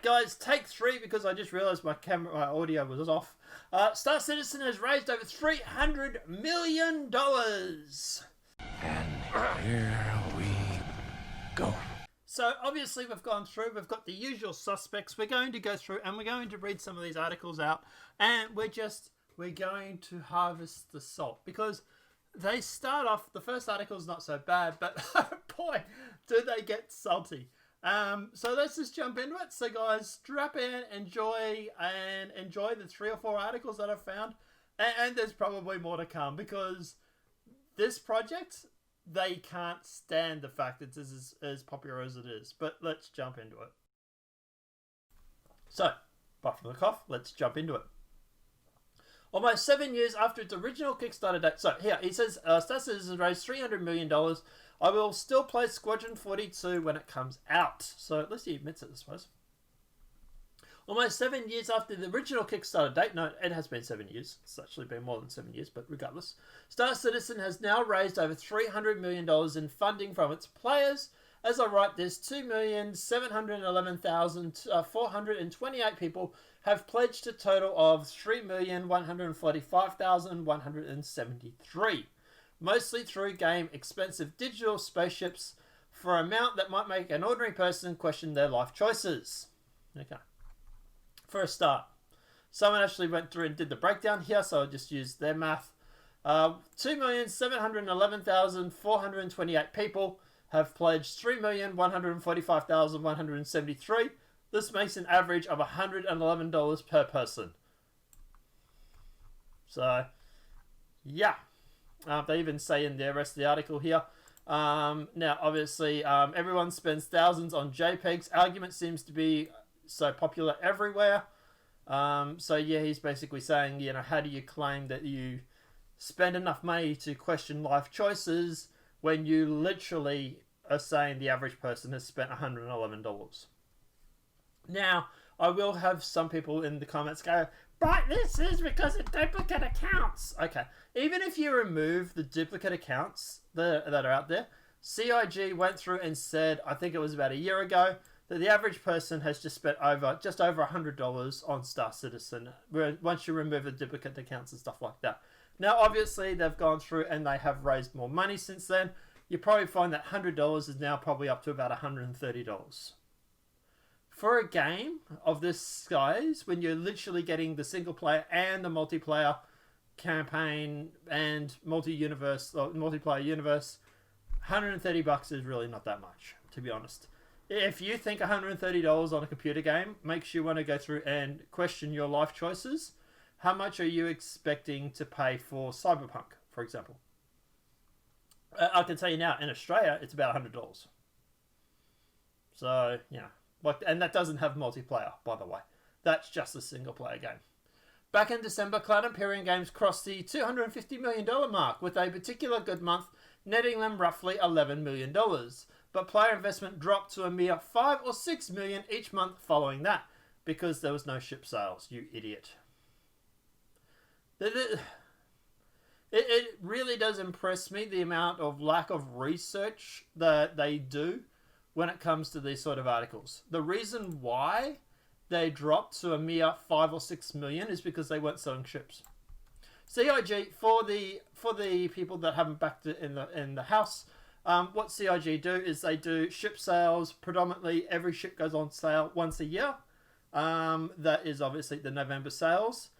guys, take 3 because I just realised my audio was off. Star Citizen has raised over $300 million. And here we go. So obviously we've gone through, we've got the usual suspects. We're going to go through and we're going to read some of these articles out, and we're going to harvest the salt, because they start off, the first article is not so bad, but boy, do they get salty. So let's just jump into it. So guys, strap in, enjoy the 3 or 4 articles that I've found. And there's probably more to come, because this project, they can't stand the fact that this is as popular as it is. But let's jump into it. So, apart from the cough, let's jump into it. Almost 7 years after its original Kickstarter date. So here, he says, Star Citizen raised $300 million. I will still play Squadron 42 when it comes out. So at least he admits it, I suppose. Almost 7 years after the original Kickstarter date. No, it has been 7 years. It's actually been more than 7 years, but regardless. Star Citizen has now raised over $300 million in funding from its players. As I write this, 2,711,428 people have pledged a total of 3,145,173, mostly through game expensive digital spaceships for an amount that might make an ordinary person question their life choices. Okay. For a start, someone actually went through and did the breakdown here, so I'll just use their math. 2,711,428 people have pledged 3,145,173. This makes an average of $111 per person. So, yeah. They even say in the rest of the article here. Now, obviously, everyone spends thousands on JPEGs. Argument seems to be so popular everywhere. So, yeah, he's basically saying, you know, how do you claim that you spend enough money to question life choices when you literally are saying the average person has spent $111? Now, I will have some people in the comments go, but this is because of duplicate accounts. Okay, even if you remove the duplicate accounts that are out there, CIG went through and said, I think it was about a year ago, that the average person has just spent just over $100 on Star Citizen once you remove the duplicate accounts and stuff like that. Now, obviously, they've gone through and they have raised more money since then. You probably find that $100 is now probably up to about $130. For a game of this size, when you're literally getting the single player and the multiplayer campaign and multiplayer universe, $130 is really not that much, to be honest. If you think $130 on a computer game makes you want to go through and question your life choices, how much are you expecting to pay for Cyberpunk, for example? I can tell you now, in Australia, it's about $100. So, yeah. And that doesn't have multiplayer, by the way. That's just a single-player game. Back in December, Cloud Imperium Games crossed the $250 million mark, with a particular good month netting them roughly $11 million. But player investment dropped to a mere $5 or $6 million each month following that, because there was no ship sales, you idiot. It really does impress me, the amount of lack of research that they do when it comes to these sort of articles. The reason why they dropped to a mere 5 or 6 million is because they weren't selling ships. CIG, for the people that haven't backed it in the house, what CIG do is they do ship sales. Predominantly, every ship goes on sale once a year. That is obviously the November sales.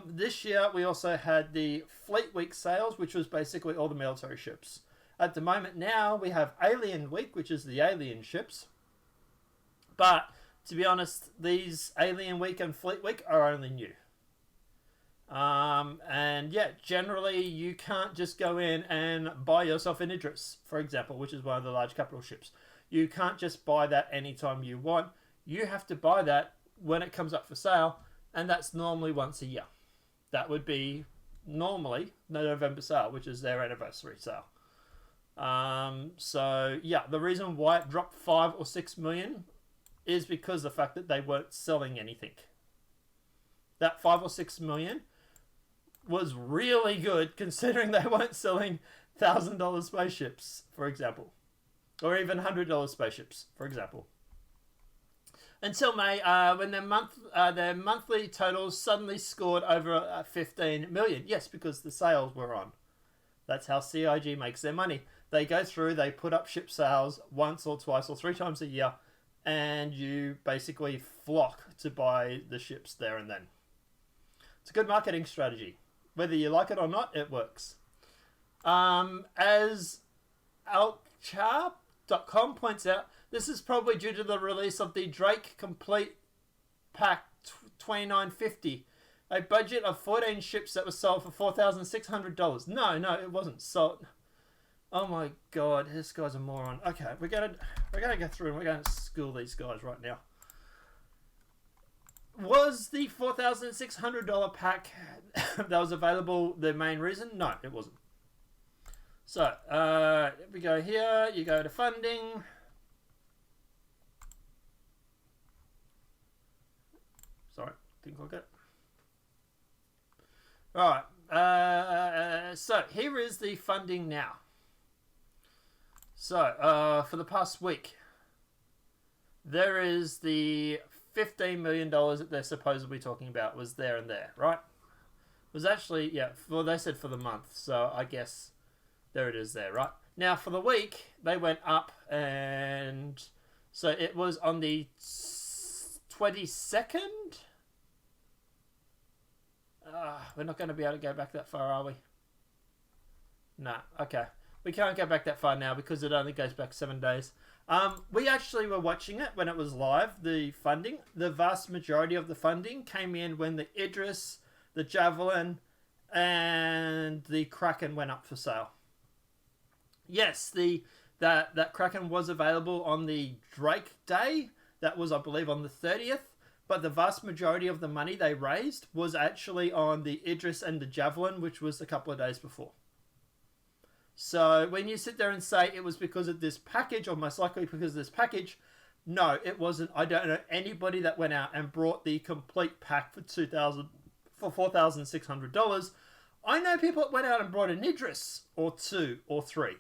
This year, we also had the Fleet Week sales, which was basically all the military ships. At the moment now, we have Alien Week, which is the alien ships. But, to be honest, these Alien Week and Fleet Week are only new. And yeah, generally, you can't just go in and buy yourself an Idris, for example, which is one of the large capital ships. You can't just buy that anytime you want. You have to buy that when it comes up for sale, and that's normally once a year. That would be normally the November sale, which is their anniversary sale. So yeah, the reason why it dropped 5 or 6 million is because of the fact that they weren't selling anything. That 5 or 6 million was really good, considering they weren't selling $1,000 spaceships, for example, or even $100 spaceships, for example. Until May, when their monthly totals suddenly scored over 15 million. Yes, because the sales were on. That's how CIG makes their money. They go through, they put up ship sales once or twice or 3 times a year, and you basically flock to buy the ships there and then. It's a good marketing strategy. Whether you like it or not, it works. As Alchar.com points out, this is probably due to the release of the Drake Complete Pack 2950, a budget of 14 ships that was sold for $4,600. No, it wasn't sold. Oh my god, this guy's a moron. Okay, we're gonna go through and we're gonna school these guys right now. Was the $4,600 pack that was available the main reason? No, it wasn't. So, we go here, you go to funding. Sorry, didn't click it. Alright, so here is the funding now. So, for the past week, there is the $15 million that they're supposedly talking about was there and there, right? It was actually, yeah, well, they said for the month, so I guess there it is there, right? Now, for the week, they went up, and so it was on the 22nd? We're not going to be able to go back that far, are we? Nah, okay. We can't go back that far now because it only goes back 7 days. We actually were watching it when it was live, the funding. The vast majority of the funding came in when the Idris, the Javelin, and the Kraken went up for sale. Yes, that Kraken was available on the Drake Day. That was, I believe, on the 30th. But the vast majority of the money they raised was actually on the Idris and the Javelin, which was a couple of days before. So when you sit there and say it was because of this package, or most likely because of this package, no, it wasn't. I don't know anybody that went out and brought the complete pack for $4,600. I know people that went out and brought an Idris, or 2, or 3,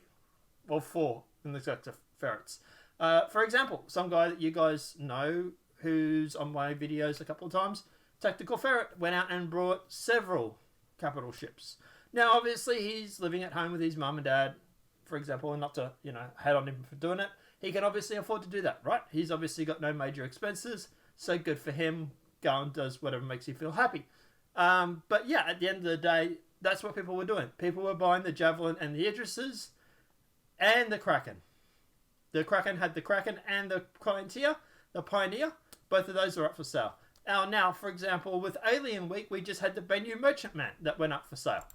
or 4 in the sector ferrets. For example, some guy that you guys know who's on my videos a couple of times, Tactical Ferret, went out and brought several capital ships. Now, obviously, he's living at home with his mum and dad, for example, and not to, hate on him for doing it. He can obviously afford to do that, right? He's obviously got no major expenses, so good for him. Go and does whatever makes you feel happy. But yeah, at the end of the day, that's what people were doing. People were buying the Javelin and the Idrises and the Kraken. The Kraken had the Kraken and the Pioneer. Both of those are up for sale. Now, for example, with Alien Week, we just had the Bennu Merchantman that went up for sale.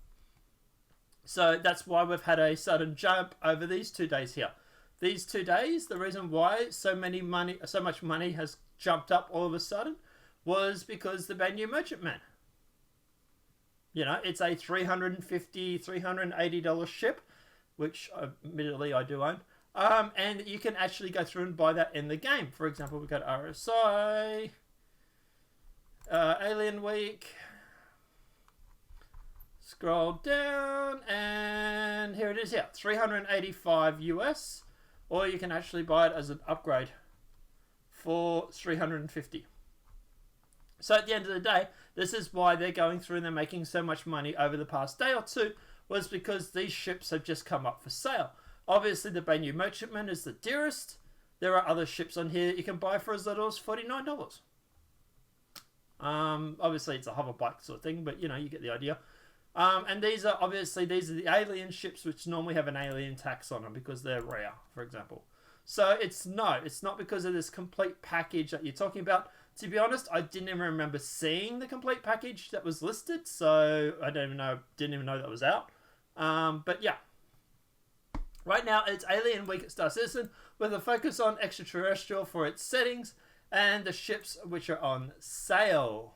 So that's why we've had a sudden jump over these 2 days here. These 2 days, the reason why so much money has jumped up all of a sudden was because the Bennu Merchantman. It's a $350, $380 ship, which admittedly I do own. And you can actually go through and buy that in the game. For example, we've got RSI, Alien Week. Scroll down, and here it is here, $385 US, or you can actually buy it as an upgrade for $350. So at the end of the day, this is why they're going through and they're making so much money over the past day or two, was because these ships have just come up for sale. Obviously, the Bennu Merchantman is the dearest. There are other ships on here that you can buy for as little as $49. Obviously, it's a hover bike sort of thing, but you get the idea. And these are the alien ships, which normally have an alien tax on them because they're rare, for example. So it's not because of this complete package that you're talking about. To be honest, I didn't even remember seeing the complete package that was listed, so I didn't even know that was out. But yeah. Right now, it's Alien Week at Star Citizen with a focus on extraterrestrial for its settings and the ships which are on sale.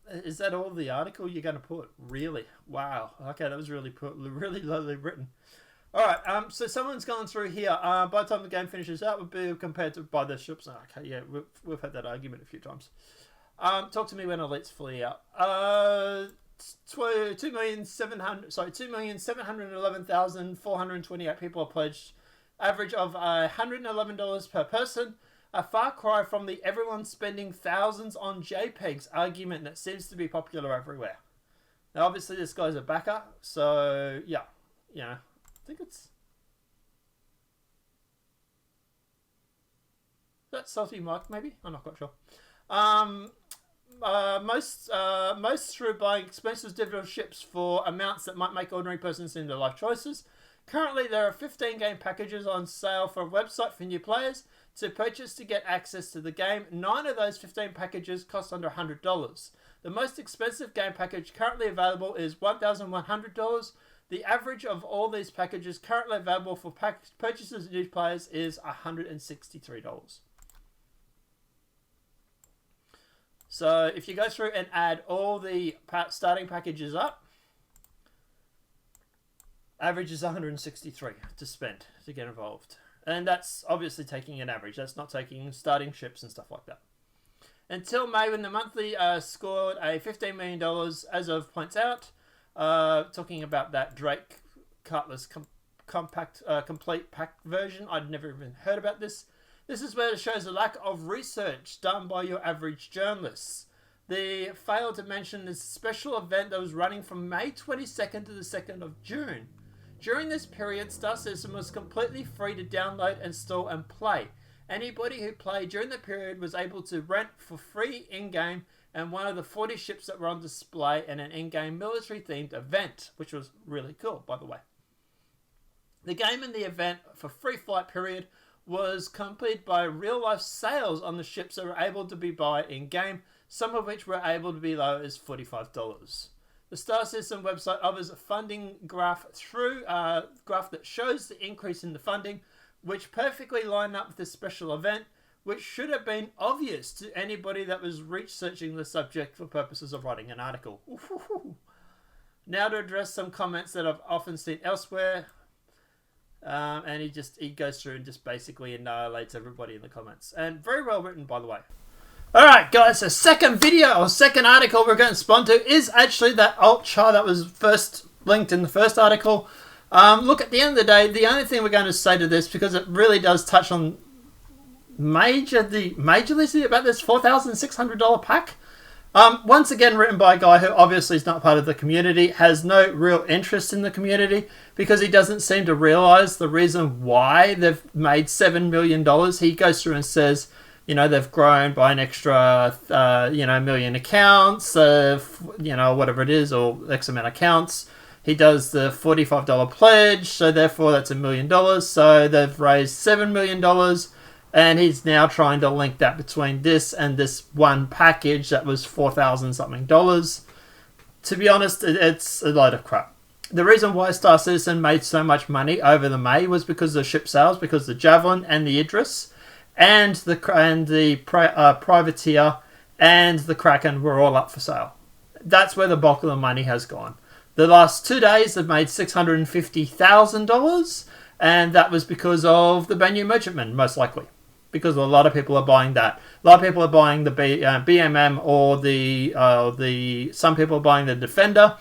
Is that all the article you're going to put? Really? Wow. Okay, that was really lowly written. Alright, so someone's gone through here. By the time the game finishes out, would be compared to buy the ships. Okay, yeah, we've had that argument a few times. Talk to me when Elite's fully out. 2,711,428 people are pledged average of $111 per person. A far cry from the everyone spending thousands on JPEGs argument that seems to be popular everywhere. Now, obviously, this guy's a backer, so yeah, I think it's that Salty Mike, maybe. I'm not quite sure. Most through buying expensive digital ships for amounts that might make ordinary persons in their life choices. Currently, there are 15 game packages on sale for a website for new players to purchase to get access to the game. 9 of those 15 packages cost under $100. The most expensive game package currently available is $1,100. The average of all these packages currently available for purchases of new players is $163. So if you go through and add all the starting packages up, average is $163 to spend to get involved. And that's obviously taking an average. That's not taking starting ships and stuff like that. Until May, when the monthly scored a $15 million, as of points out, talking about that Drake Cutlass complete pack version. I'd never even heard about this. This is where it shows a lack of research done by your average journalists. They failed to mention this special event that was running from May 22nd to the 2nd of June. During this period, Star Citizen was completely free to download, install, and play. Anybody who played during the period was able to rent for free in-game and one of the 40 ships that were on display in an in-game military-themed event, which was really cool, by the way. The game and the event for free flight period was completed by real-life sales on the ships that were able to be bought in-game, some of which were able to be low as $45. The Star Citizen website offers a funding graph graph that shows the increase in the funding, which perfectly line up with this special event, which should have been obvious to anybody that was researching the subject for purposes of writing an article. Now to address some comments that I've often seen elsewhere, and he goes through and just basically annihilates everybody in the comments. And very well written, by the way. Alright guys, the second video or second article we're going to respond to is actually that alt chart that was first linked in the first article. Look, at the end of the day, the only thing we're going to say to this, because it really does touch on majorly about this $4,600 pack. Once again, written by a guy who obviously is not part of the community, has no real interest in the community, because he doesn't seem to realize the reason why they've made $7 million. He goes through and says, they've grown by an extra, million accounts, whatever it is, or X amount of accounts. He does the $45 pledge, so therefore that's $1 million. So they've raised $7 million, and he's now trying to link that between this and this one package that was $4,000 something. To be honest, it's a load of crap. The reason why Star Citizen made so much money over the May was because of the ship sales, because the Javelin and the Idris and the Privateer and the Kraken were all up for sale. That's where the bulk of the money has gone. The last 2 days they've made $650,000, and that was because of the Banyu Merchantman, most likely. Because a lot of people are buying that. A lot of people are buying the BMM or some people are buying the Defender.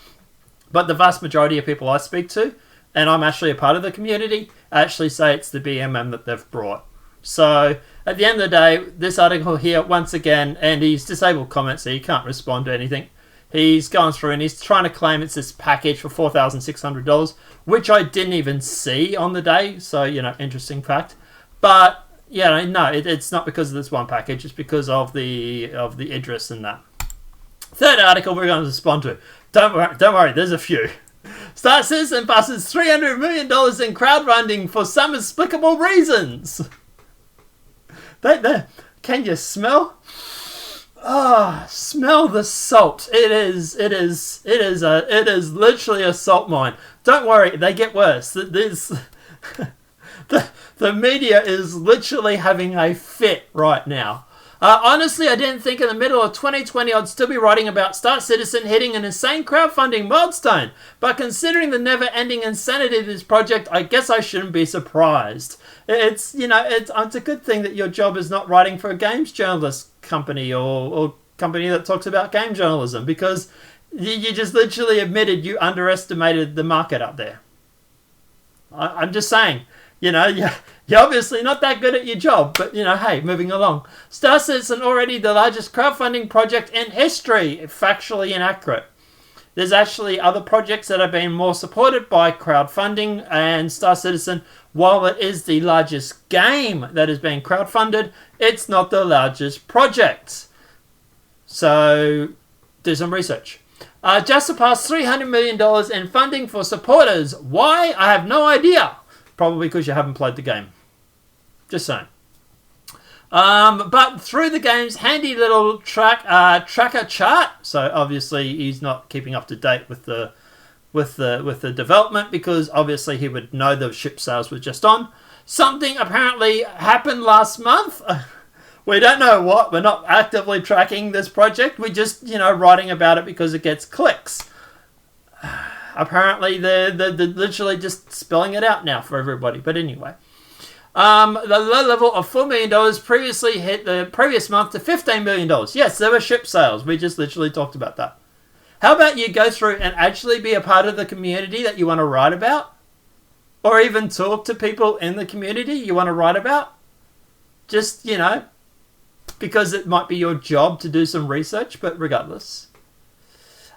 But the vast majority of people I speak to, and I'm actually a part of the community, actually say it's the BMM that they've brought. So at the end of the day, this article here, once again, and he's disabled comments, so you can't respond to anything. He's going through and he's trying to claim it's this package for $4,600, which I didn't even see on the day. So, interesting fact. But, no, it's not because of this one package. It's because of the Idris and that. Third article we're going to respond to. Don't worry, there's a few. Star Citizen passes $300 million in crowdfunding for some explicable reasons. Can you smell? Smell the salt. It is literally a salt mine. Don't worry, they get worse. The media is literally having a fit right now. Honestly, I didn't think in the middle of 2020 I'd still be writing about Star Citizen hitting an insane crowdfunding milestone. But considering the never-ending insanity of this project, I guess I shouldn't be surprised. It's a good thing that your job is not writing for a games journalist company or company that talks about game journalism, because you just literally admitted you underestimated the market up there. I'm just saying, You're obviously not that good at your job, but, hey, moving along. Star Citizen already the largest crowdfunding project in history. Factually inaccurate. There's actually other projects that have been more supported by crowdfunding, and Star Citizen, while it is the largest game that is being crowdfunded, it's not the largest project. So, do some research. Just surpassed $300 million in funding for supporters. Why? I have no idea. Probably because you haven't played the game. Just saying. But through the game's handy little tracker chart, so obviously he's not keeping up to date with the development, because obviously he would know the ship sales were just on. Something apparently happened last month. We don't know what. We're not actively tracking this project. We're just, writing about it because it gets clicks. Apparently, they're literally just spelling it out now for everybody. But anyway. The low level of $4 million previously hit the previous month to $15 million. Yes, there were ship sales. We just literally talked about that. How about you go through and actually be a part of the community that you want to write about? Or even talk to people in the community you want to write about? Just, because it might be your job to do some research, but regardless.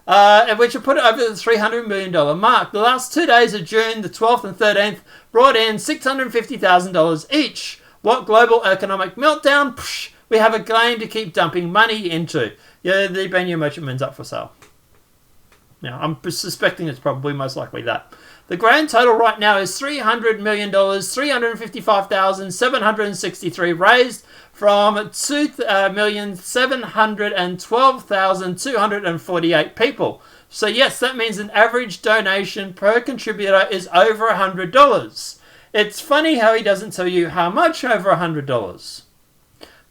And we should put it over the $300 million mark. The last 2 days of June, the 12th and 13th, brought in $650,000 each. What global economic meltdown? Psh, we have a game to keep dumping money into. Yeah, the Benio Merchantman's up for sale. Now, I'm suspecting it's probably most likely that. The grand total right now is $300 million, $355,763 raised from 2,712,248 people. So yes, that means an average donation per contributor is over $100. It's funny how he doesn't tell you how much over $100.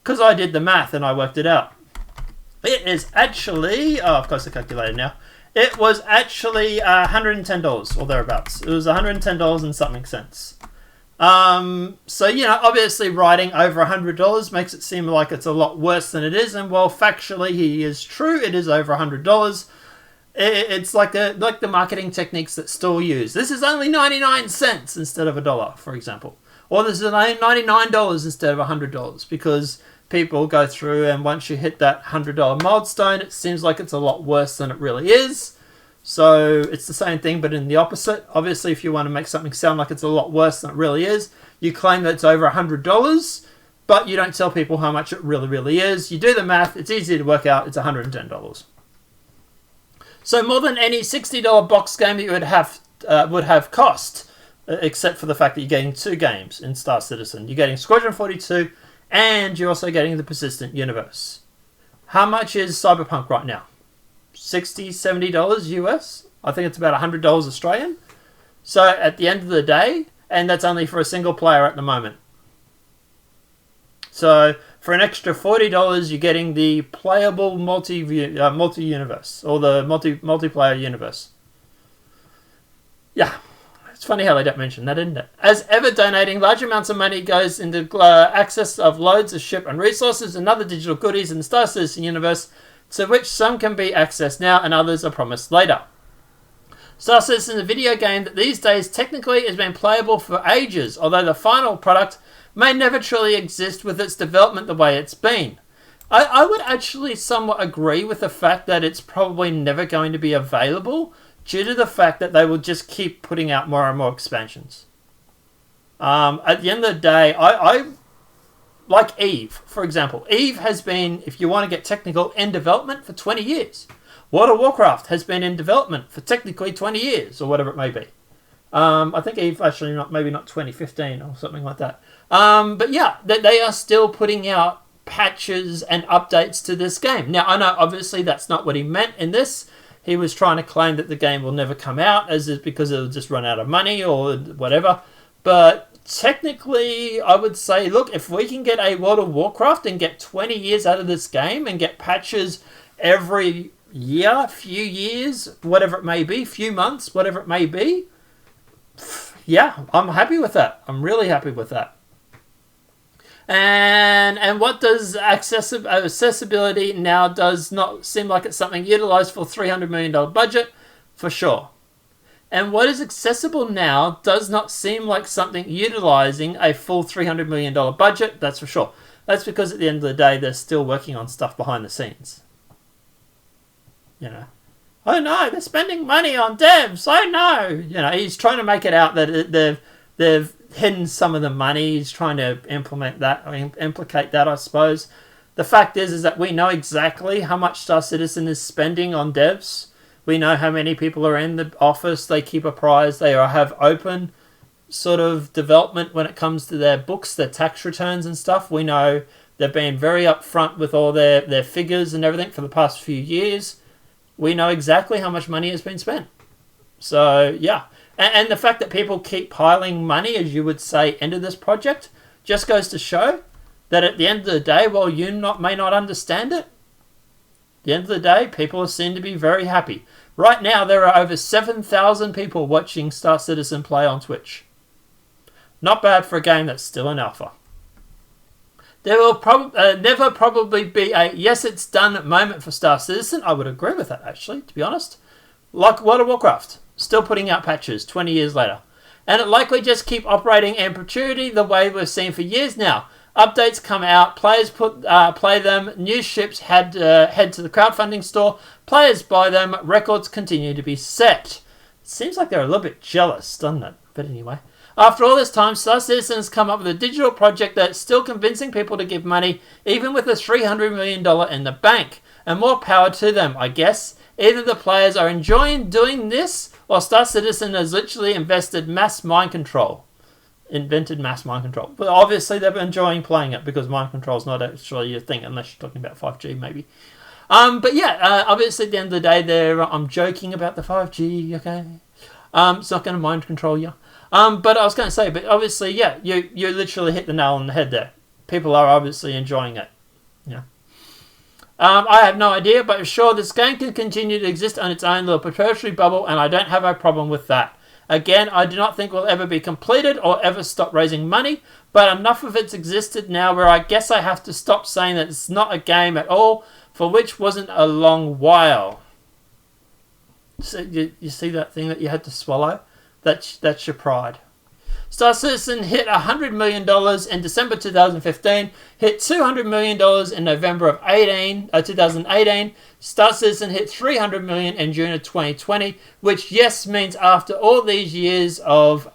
Because I did the math and I worked it out. It is actually... Oh, of course I calculated now. It was actually $110 or thereabouts. It was $110 and something cents. So, obviously writing over $100 makes it seem like it's a lot worse than it is. And while factually he is true, it is over $100. It's like the marketing techniques that still use. This is only 99 cents instead of $1, for example. Or this is only $99 instead of $100, because people go through, and once you hit that $100 milestone, it seems like it's a lot worse than it really is. So it's the same thing, but in the opposite. Obviously, if you want to make something sound like it's a lot worse than it really is, you claim that it's over $100, but you don't tell people how much it really is. You do the math. It's easy to work out. It's $110. So more than any $60 box game that you would have cost, except for the fact that you're getting 2 games in Star Citizen. You're getting Squadron 42, and you're also getting the Persistent Universe. How much is Cyberpunk right now? $60, $70 US? I think it's about $100 Australian. So at the end of the day, and that's only for a single player at the moment. So for an extra $40, you're getting the playable multi-universe, or the multiplayer universe. Yeah. It's funny how they don't mention that, isn't it? As ever, donating large amounts of money goes into access of loads of ship and resources and other digital goodies in the Star Citizen universe, to which some can be accessed now and others are promised later. Star Citizen is a video game that these days technically has been playable for ages, although the final product may never truly exist with its development the way it's been. I would actually somewhat agree with the fact that it's probably never going to be available, due to the fact that they will just keep putting out more and more expansions. At the end of the day, I like Eve, for example. Eve has been, if you want to get technical, in development for 20 years. World of Warcraft has been in development for technically 20 years, or whatever it may be. I think Eve actually maybe not 2015 or something like that. But yeah, they are still putting out patches and updates to this game. Now, I know obviously that's not what he meant in this. He was trying to claim that the game will never come out because it'll just run out of money or whatever. But technically, I would say, look, if we can get a World of Warcraft and get 20 years out of this game and get patches every year, few years, whatever it may be, few months, whatever it may be, yeah, I'm happy with that. I'm really happy with that. And what does accessibility now does not seem like it's something utilised for $300 million budget? For sure. And what is accessible now does not seem like something utilizing a full $300 million budget, that's for sure. That's because at the end of the day, they're still working on stuff behind the scenes. You know. Oh no, they're spending money on devs. Oh no. You know, he's trying to make it out that they've hidden some of the money. He's trying to implicate that, I suppose. The fact is that we know exactly how much Star Citizen is spending on devs. We know how many people are in the office. They keep apprised. They have open sort of development when it comes to their books, their tax returns and stuff. We know they've been very upfront with all their figures and everything for the past few years. We know exactly how much money has been spent. So, yeah. And the fact that people keep piling money, as you would say, into this project just goes to show that at the end of the day, while you may not understand it, at the end of the day, people seem to be very happy. Right now, there are over 7,000 people watching Star Citizen play on Twitch. Not bad for a game that's still in alpha. There will never probably be a yes, it's done moment for Star Citizen. I would agree with that, actually, to be honest. Like World of Warcraft, still putting out patches 20 years later. And it likely just keep operating in perpetuity the way we've seen for years now. Updates come out, players play them, new ships head to the crowdfunding store, players buy them, records continue to be set. It seems like they're a little bit jealous, doesn't it? But anyway. After all this time, Star Citizen has come up with a digital project that's still convincing people to give money, even with a $300 million in the bank. And more power to them, I guess. Either the players are enjoying doing this, or Star Citizen has literally invented mass mind control. But obviously they're enjoying playing it, because mind control is not actually a thing, unless you're talking about 5G, maybe. But yeah, obviously at the end of the day, I'm joking about the 5G, okay? It's not going to mind control you. But I was going to say, but obviously, yeah, you literally hit the nail on the head there. People are obviously enjoying it. Yeah. I have no idea, but sure, this game can continue to exist on its own little proprietary bubble, and I don't have a problem with that. Again, I do not think will ever be completed or ever stop raising money, but enough of it's existed now where I guess I have to stop saying that it's not a game at all, for which wasn't a long while. So you see that thing that you had to swallow? That's your pride. Star Citizen hit $100 million in December 2015, hit $200 million in November of 2018. Star Citizen hit $300 million in June of 2020, which yes means after all these years of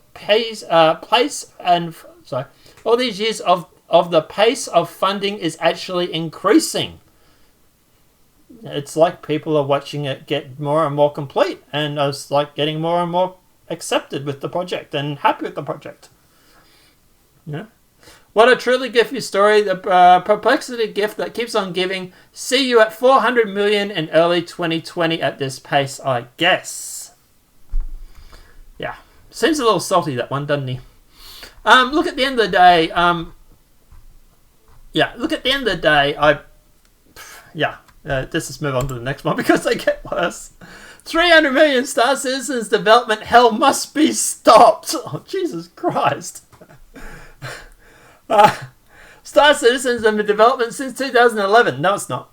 all these years of the pace of funding is actually increasing. It's like people are watching it get more and more complete, and it's like getting more and more accepted with the project and happy with the project. Yeah. What a truly gifty story. The perplexity gift that keeps on giving. See you at 400 million in early 2020 at this pace, I guess. Yeah. Seems a little salty, that one, doesn't he? Look, at the end of the day, let's just move on to the next one because they get worse. 300 million Star Citizen's development hell must be stopped. Oh, Jesus Christ. Star Citizen's been in development since 2011. No, it's not.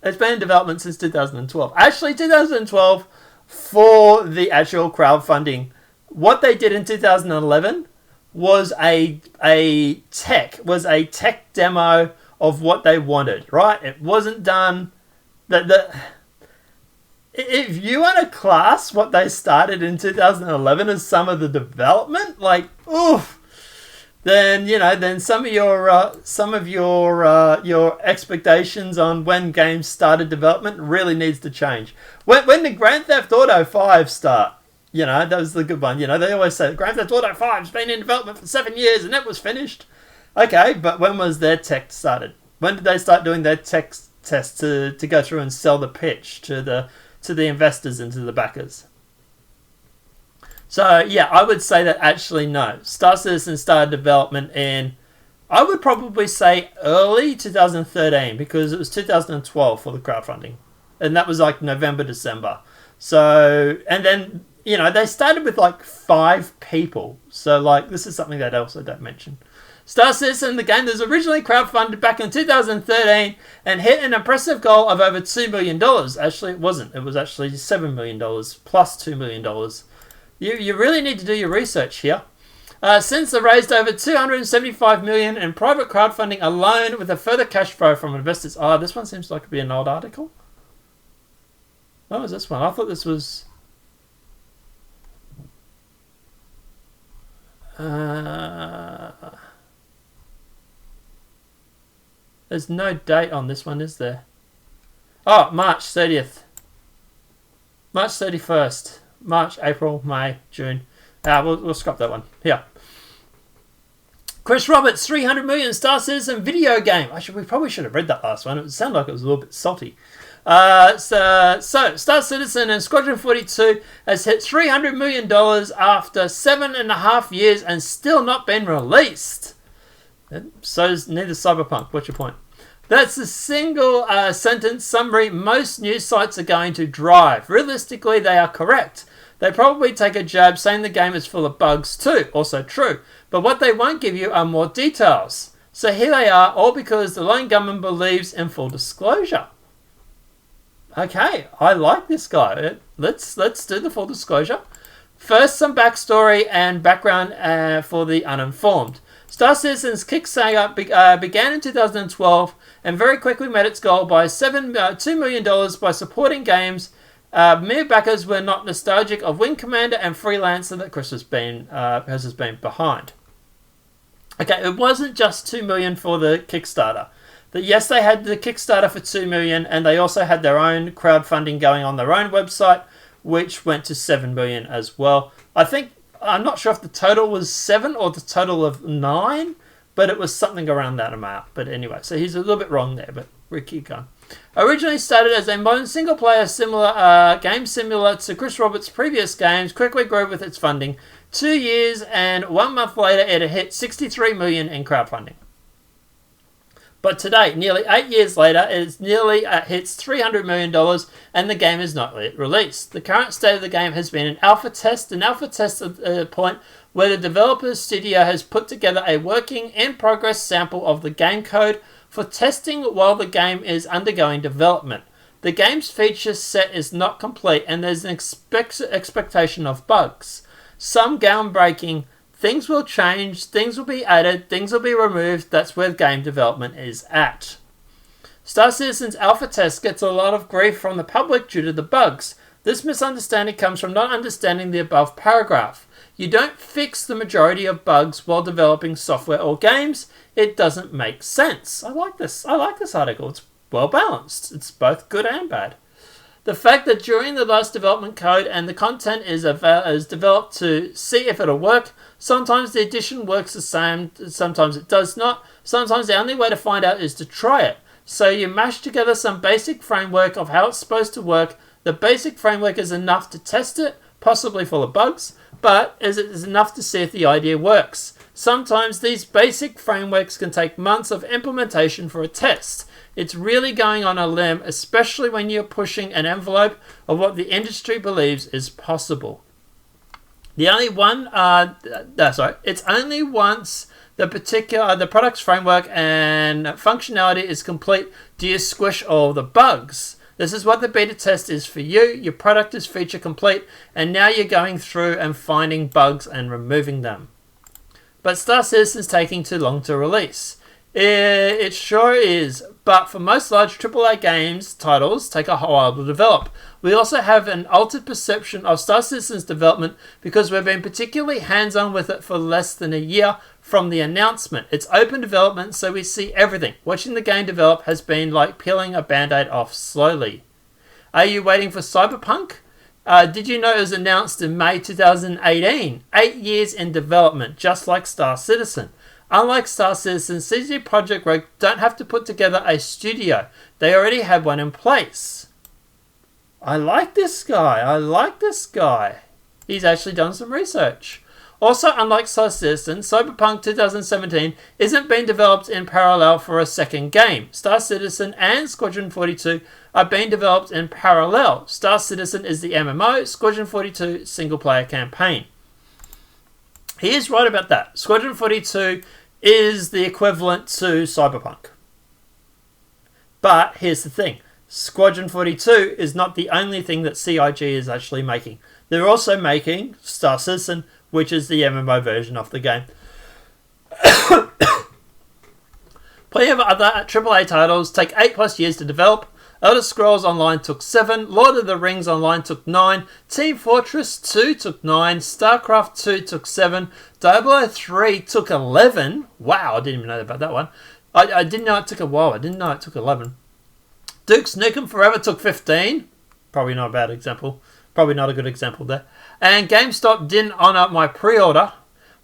It's been in development since 2012. Actually, 2012 for the actual crowdfunding. What they did in 2011 was a tech demo of what they wanted, right? It wasn't done... If you want to class what they started in 2011 as some of the development, like, oof, then some of your expectations on when games started development really needs to change. When did Grand Theft Auto 5 start? That was the good one. They always say Grand Theft Auto 5 has been in development for 7 years and it was finished. Okay, but when was their tech started? When did they start doing their tech tests to go through and sell the pitch to the investors and to the backers? So, yeah, I would say that actually no. Star Citizen started development in, I would probably say early 2013 because it was 2012 for the crowdfunding. And that was like November, December. So, and then, they started with like 5 people. So, like, this is something that I also don't mention. Star Citizen, the game that was originally crowdfunded back in 2013 and hit an impressive goal of over $2 million. Actually, it wasn't. It was actually $7 million plus $2 million. You really need to do your research here. Since they raised over $275 million in private crowdfunding alone with a further cash flow from investors. This one seems like to be an old article. What was this one? I thought this was... There's no date on this one, is there? Oh, March 30th. March 31st. March, April, May, June. We'll scrap that one. Here. Chris Roberts, 300 million Star Citizen video game. We probably should have read that last one. It sounded like it was a little bit salty. So Star Citizen and Squadron 42 has hit $300 million after 7.5 years and still not been released. So is neither Cyberpunk. What's your point? That's the single sentence summary most news sites are going to drive. Realistically, they are correct. They probably take a jab saying the game is full of bugs too. Also true. But what they won't give you are more details. So here they are, all because the lone gunman believes in full disclosure. Okay, I like this guy. Let's do the full disclosure. First, some backstory and background for the uninformed. Star Citizen's Kickstarter began in 2012 and very quickly met its goal by $2 million by supporting games. Mere backers were not nostalgic of Wing Commander and Freelancer that Chris has been behind. Okay, it wasn't just $2 million for the Kickstarter. Yes, they had the Kickstarter for $2 million, and they also had their own crowdfunding going on their own website, which went to $7 million as well. I'm not sure if the total was 7 or the total of 9, but it was something around that amount. But anyway, so he's a little bit wrong there, but we'll keep going. Originally started as a modern single-player game similar to Chris Roberts' previous games, quickly grew with its funding. 2 years and 1 month later, it had hit $63 million in crowdfunding. But today, nearly 8 years later, it hits $300 million and the game is not yet released. The current state of the game has been an alpha test at a point where the developer's studio has put together a working in-progress sample of the game code for testing while the game is undergoing development. The game's feature set is not complete and there's an expectation of bugs. Some groundbreaking. Things will change, things will be added, things will be removed. That's where game development is at. Star Citizen's alpha test gets a lot of grief from the public due to the bugs. This misunderstanding comes from not understanding the above paragraph. You don't fix the majority of bugs while developing software or games. It doesn't make sense. I like this article. It's well balanced. It's both good and bad. The fact that during the last development code and the content is developed to see if it'll work. Sometimes the addition works the same, sometimes it does not. Sometimes the only way to find out is to try it. So you mash together some basic framework of how it's supposed to work. The basic framework is enough to test it, possibly full of bugs, but is enough to see if the idea works. Sometimes these basic frameworks can take months of implementation for a test. It's really going on a limb, especially when you're pushing an envelope of what the industry believes is possible. It's only once the product's framework and functionality is complete do you squish all the bugs. This is what the beta test is for you. Your product is feature complete, and now you're going through and finding bugs and removing them. But Star Citizen's taking too long to release. It sure is, but for most large AAA games titles take a while to develop. We also have an altered perception of Star Citizen's development because we've been particularly hands-on with it for less than a year from the announcement. It's open development, so we see everything. Watching the game develop has been like peeling a band-aid off slowly. Are you waiting for Cyberpunk? Did you know it was announced in May 2018? 8 years in development, just like Star Citizen. Unlike Star Citizen, CD Projekt Red don't have to put together a studio. They already have one in place. I like this guy. He's actually done some research. Also, unlike Star Citizen, Cyberpunk 2017 isn't being developed in parallel for a second game. Star Citizen and Squadron 42 are being developed in parallel. Star Citizen is the MMO, Squadron 42 single-player campaign. He is right about that. Squadron 42 is the equivalent to Cyberpunk. But here's the thing. Squadron 42 is not the only thing that CIG is actually making. They're also making Star Citizen, which is the MMO version of the game. Plenty of other AAA titles take 8+ years to develop. Elder Scrolls Online took 7, Lord of the Rings Online took 9, Team Fortress 2 took 9, StarCraft 2 took 7, Diablo 3 took 11. Wow, I didn't even know about that one. I didn't know it took a while. I didn't know it took 11. Duke's Nukem Forever took 15. Probably not a bad example. Probably not a good example there. And GameStop didn't honour my pre-order.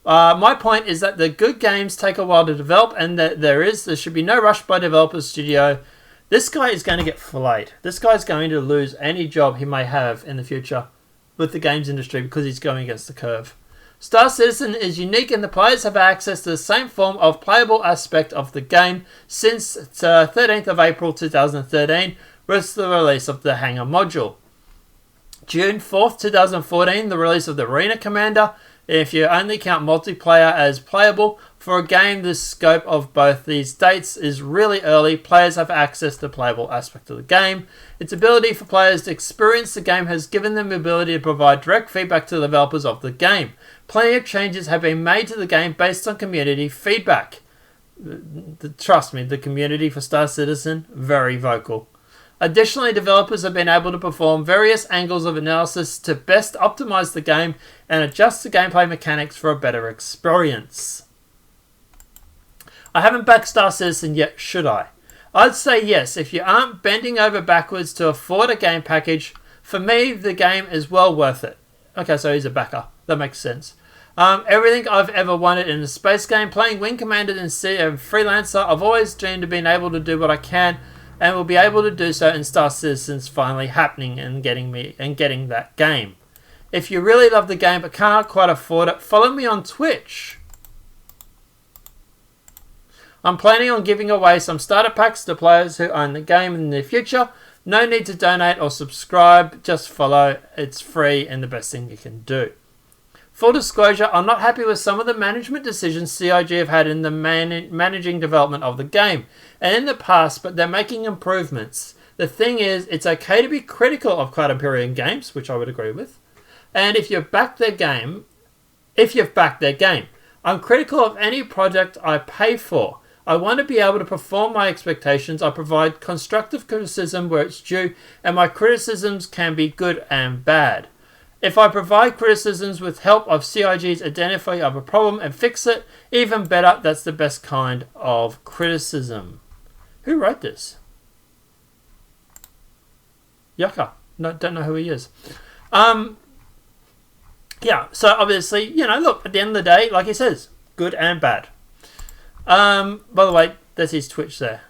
My point is that the good games take a while to develop, and that there should be no rush by developers studio. This guy is going to get filleted. This guy's going to lose any job he may have in the future with the games industry because he's going against the curve. Star Citizen is unique and the players have access to the same form of playable aspect of the game since 13th of April 2013 with the release of the Hangar module. June 4th, 2014, the release of the Arena Commander. If you only count multiplayer as playable, for a game the scope of both these dates is really early. Players have access to the playable aspect of the game. Its ability for players to experience the game has given them the ability to provide direct feedback to the developers of the game. Plenty of changes have been made to the game based on community feedback. Trust me, the community for Star Citizen, very vocal. Additionally, developers have been able to perform various angles of analysis to best optimize the game and adjust the gameplay mechanics for a better experience. I haven't backed Star Citizen yet, should I? I'd say yes. If you aren't bending over backwards to afford a game package, for me, the game is well worth it. Okay, so he's a backer. That makes sense. Everything I've ever wanted in a space game, playing Wing Commander and Freelancer, I've always dreamed of being able to do what I can and will be able to do so in Star Citizen's finally happening and getting that game. If you really love the game but can't quite afford it, follow me on Twitch. I'm planning on giving away some starter packs to players who own the game in the future. No need to donate or subscribe, just follow. It's free and the best thing you can do. Full disclosure, I'm not happy with some of the management decisions CIG have had in the managing development of the game and in the past, but they're making improvements. The thing is, it's okay to be critical of Cloud Imperium Games, which I would agree with, and if you've backed their game, I'm critical of any project I pay for. I want to be able to perform my expectations. I provide constructive criticism where it's due, and my criticisms can be good and bad. If I provide criticisms with help of CIG's identify of a problem and fix it, even better, that's the best kind of criticism. Who wrote this? Yucca. No, don't know who he is. Yeah, so obviously, look, at the end of the day, like he says, good and bad. By the way, there's his Twitch there.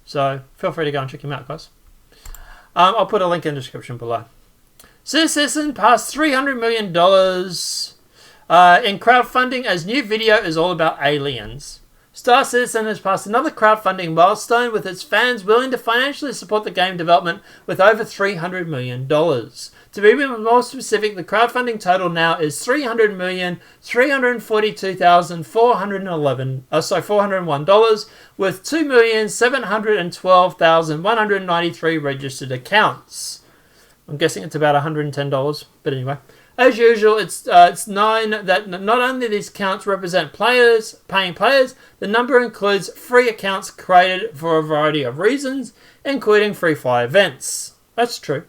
So feel free to go and check him out, guys. I'll put a link in the description below. Citizen passed $300 million in crowdfunding as new video is all about aliens. Star Citizen has passed another crowdfunding milestone with its fans willing to financially support the game development with over $300 million. To be more specific, the crowdfunding total now is $300,342,401 with 2,712,193 registered accounts. I'm guessing it's about $110, but anyway. As usual, it's known that not only these accounts represent paying players, the number includes free accounts created for a variety of reasons, including free fly events. That's true.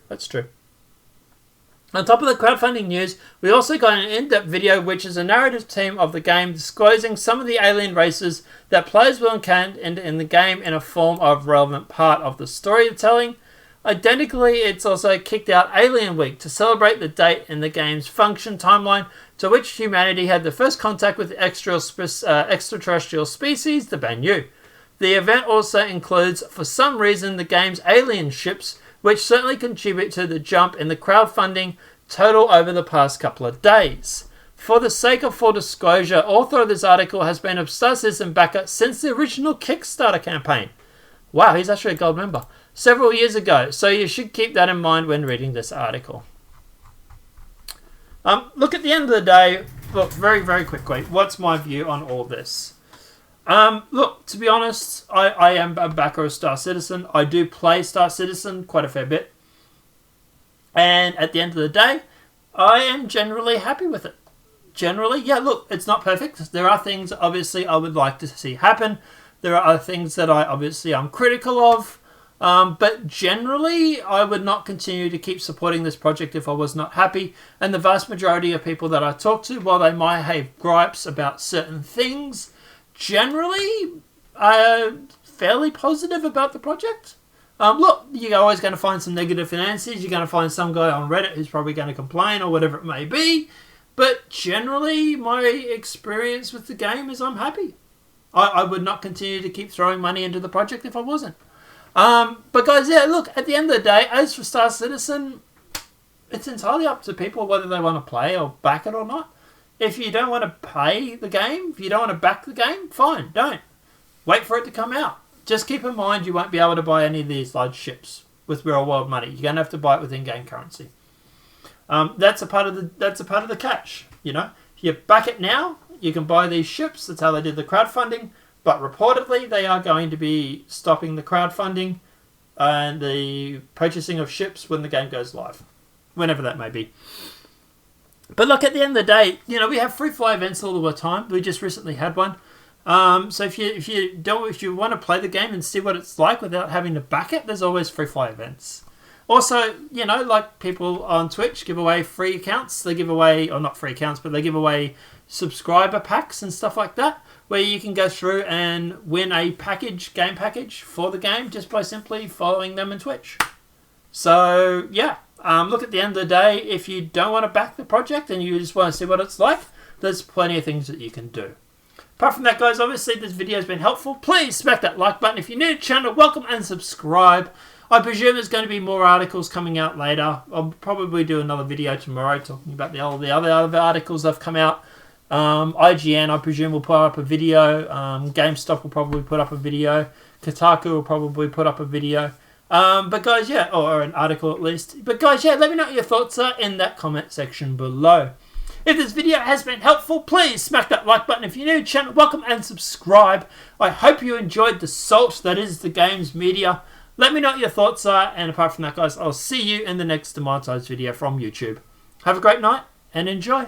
On top of the crowdfunding news, we also got an in-depth video which is a narrative team of the game disclosing some of the alien races that players will encounter in the game in a form of relevant part of the storytelling. Identically, it's also kicked out Alien Week to celebrate the date in the game's function timeline to which humanity had the first contact with extraterrestrial species, the Banyu. The event also includes, for some reason, the game's alien ships, which certainly contribute to the jump in the crowdfunding total over the past couple of days. For the sake of full disclosure, author of this article has been a Star Citizen backer since the original Kickstarter campaign. Wow, he's actually a gold member. Several years ago, so you should keep that in mind when reading this article. Look, at the end of the day, look, very, very quickly, what's my view on all this? Look, to be honest, I am a backer of Star Citizen. I do play Star Citizen quite a fair bit. And at the end of the day, I am generally happy with it. Generally, yeah, look, it's not perfect. There are things, obviously, I would like to see happen. There are other things that I'm critical of. But generally, I would not continue to keep supporting this project if I was not happy. And the vast majority of people that I talk to, while they might have gripes about certain things, generally are fairly positive about the project. Look, you're always going to find some negative answers. You're going to find some guy on Reddit who's probably going to complain or whatever it may be. But generally, my experience with the game is I'm happy. I would not continue to keep throwing money into the project if I wasn't. But guys, yeah, look, at the end of the day, as for Star Citizen, it's entirely up to people whether they want to play or back it or not. If you don't want to play the game, if you don't want to back the game, fine, don't. Wait for it to come out. Just keep in mind you won't be able to buy any of these large ships with real world money. You're going to have to buy it with in-game currency. That's a part of the catch. You know, if you back it now, you can buy these ships. That's how they did the crowdfunding. But reportedly, they are going to be stopping the crowdfunding and the purchasing of ships when the game goes live, whenever that may be. But look, at the end of the day, you know, we have free fly events all the time. We just recently had one. So if you want to play the game and see what it's like without having to back it, there's always free fly events. Also, you know, like people on Twitch give away free accounts. They give away, or not free accounts, but they give away subscriber packs and stuff like that, where you can go through and win a game package for the game just by simply following them on Twitch. So, yeah. Look, at the end of the day, if you don't want to back the project and you just want to see what it's like, there's plenty of things that you can do. Apart from that, guys, obviously this video has been helpful. Please smack that like button. If you're new to the channel, welcome and subscribe. I presume there's going to be more articles coming out later. I'll probably do another video tomorrow talking about all the other articles that have come out. IGN, I presume, will put up a video. GameStop will probably put up a video. Kotaku will probably put up a video. But guys, yeah, or an article at least. But guys, yeah, let me know what your thoughts are in that comment section below. If this video has been helpful, please smack that like button. If you're new to the channel, welcome and subscribe. I hope you enjoyed the salt that is the games media. Let me know what your thoughts are. And apart from that, guys, I'll see you in the next demonetized video from YouTube. Have a great night and enjoy.